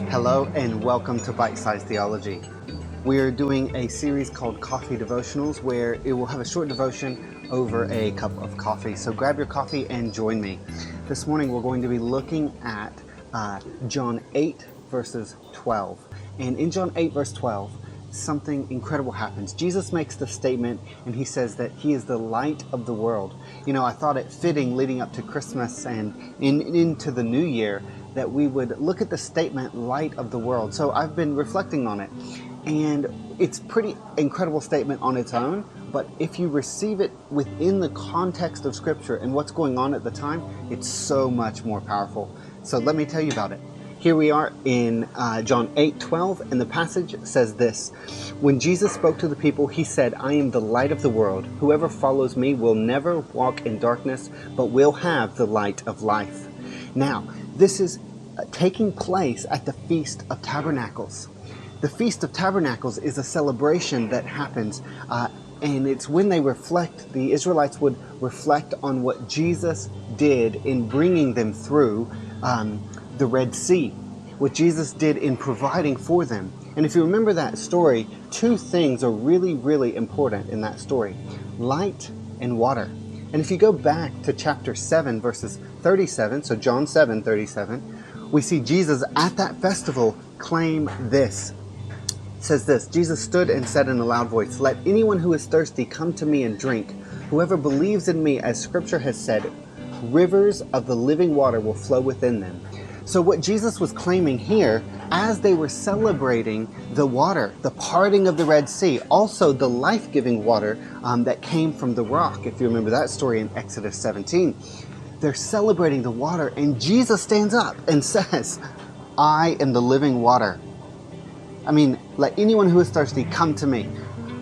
Hello and welcome to Bite Size Theology. We are doing a series called Coffee Devotionals where it will have a short devotion over a cup of coffee. So grab your coffee and join me. This morning we're going to be looking at John 8 verses 12. And in John 8 verse 12, something incredible happens. Jesus makes the statement and he says that he is the light of the world. You know, I thought it fitting leading up to Christmas and into the new year that we would look at the statement light of the world. So I've been reflecting on it, and it's a pretty incredible statement on its own, but if you receive it within the context of Scripture and what's going on at the time, it's so much more powerful. So let me tell you about it. Here we are in John 8:12, and the passage says this: When Jesus spoke to the people, he said, "I am the light of the world. Whoever follows me will never walk in darkness, but will have the light of life." Now, this is taking place at the Feast of Tabernacles. The Feast of Tabernacles is a celebration that happens, and it's when the Israelites would reflect on what Jesus did in bringing them through the Red Sea, what Jesus did in providing for them. And if you remember that story, two things are really, really important in that story: light and water. And if you go back to chapter 7, verses 37, so John 7:37, we see Jesus at that festival claim this. It says this: Jesus stood and said in a loud voice, "Let anyone who is thirsty come to me and drink. Whoever believes in me, as Scripture has said, rivers of the living water will flow within them." So what Jesus was claiming here, as they were celebrating the water, the parting of the Red Sea, also the life-giving water that came from the rock, if you remember that story in Exodus 17, they're celebrating the water, and Jesus stands up and says, "I am the living water. I mean, let anyone who is thirsty come to me."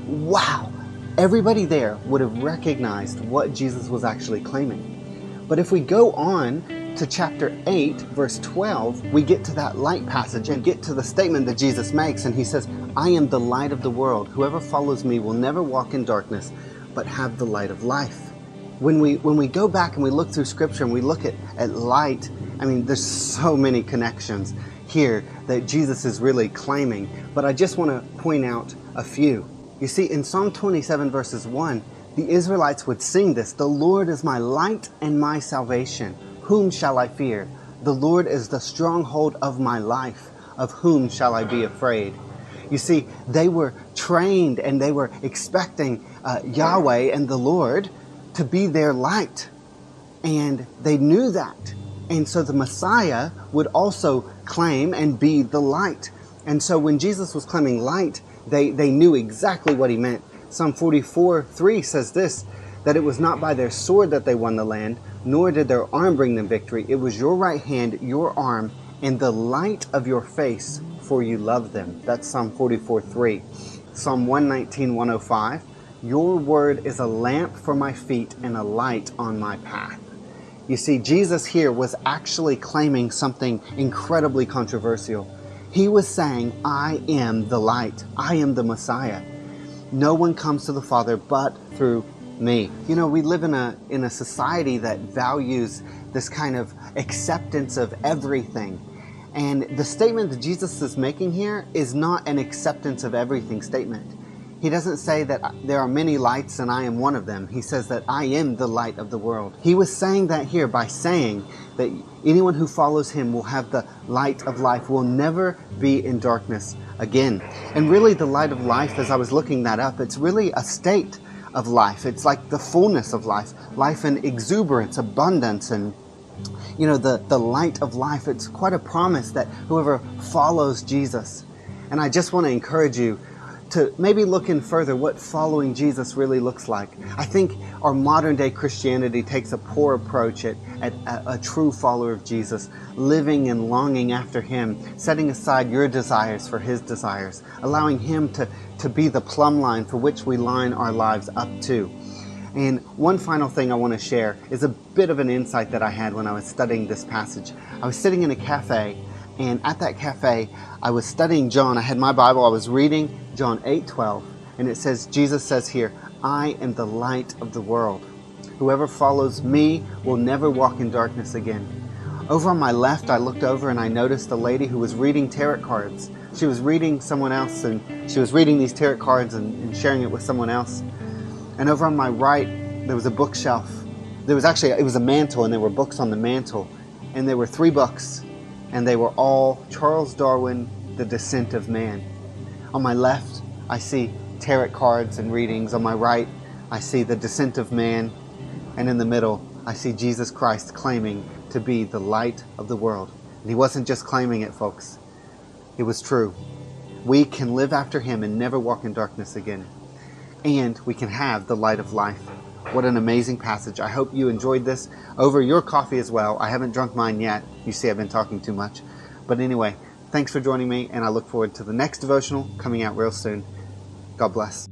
Wow! Everybody there would have recognized what Jesus was actually claiming. But if we go on to chapter 8, verse 12, we get to that light passage and get to the statement that Jesus makes, and he says, "I am the light of the world. Whoever follows me will never walk in darkness, but have the light of life." When we go back and we look through Scripture and we look at light, I mean, there's so many connections here that Jesus is really claiming, but I just want to point out a few. You see, in Psalm 27, verses 1, the Israelites would sing this: "The Lord is my light and my salvation. Whom shall I fear? The Lord is the stronghold of my life. Of whom shall I be afraid?" You see, they were trained and they were expecting Yahweh and the Lord to be their light. And they knew that. And so the Messiah would also claim and be the light. And so when Jesus was claiming light, they knew exactly what he meant. Psalm 44:3 says this, that it was not by their sword that they won the land, nor did their arm bring them victory. It was your right hand, your arm, and the light of your face, for you love them. That's Psalm 44:3. Psalm 119:105. Your word is a lamp for my feet and a light on my path. You see, Jesus here was actually claiming something incredibly controversial. He was saying, "I am the light. I am the Messiah. No one comes to the Father but through me." You know, we live in a society that values this kind of acceptance of everything. And the statement that Jesus is making here is not an acceptance of everything statement. He doesn't say that there are many lights and I am one of them. He says that I am the light of the world. He was saying that here by saying that anyone who follows him will have the light of life, will never be in darkness again. And really the light of life, as I was looking that up, it's really a state of life. It's like the fullness of life, life in exuberance, abundance, and you know, the light of life. It's quite a promise that whoever follows Jesus. And I just want to encourage you to maybe look in further what following Jesus really looks like. I think our modern day Christianity takes a poor approach at a true follower of Jesus, living and longing after him, setting aside your desires for his desires, allowing him to be the plumb line for which we line our lives up to. And one final thing I want to share is a bit of an insight that I had when I was studying this passage. I was sitting in a cafe, and at that cafe, I was studying John. I had my Bible. I was reading John 8:12, and it says, Jesus says here, "I am the light of the world. Whoever follows me will never walk in darkness again." Over on my left, I looked over and I noticed a lady who was reading tarot cards. She was reading someone else, and she was reading these tarot cards and sharing it with someone else. And over on my right, there was a bookshelf. It was a mantle, and there were books on the mantle. And there were 3 books, and they were all Charles Darwin, The Descent of Man. On my left, I see tarot cards and readings. On my right, I see The Descent of Man. And in the middle, I see Jesus Christ claiming to be the light of the world. And he wasn't just claiming it, folks. It was true. We can live after him and never walk in darkness again. And we can have the light of life. What an amazing passage. I hope you enjoyed this over your coffee as well. I haven't drunk mine yet. You see, I've been talking too much. But anyway, thanks for joining me, and I look forward to the next devotional coming out real soon. God bless.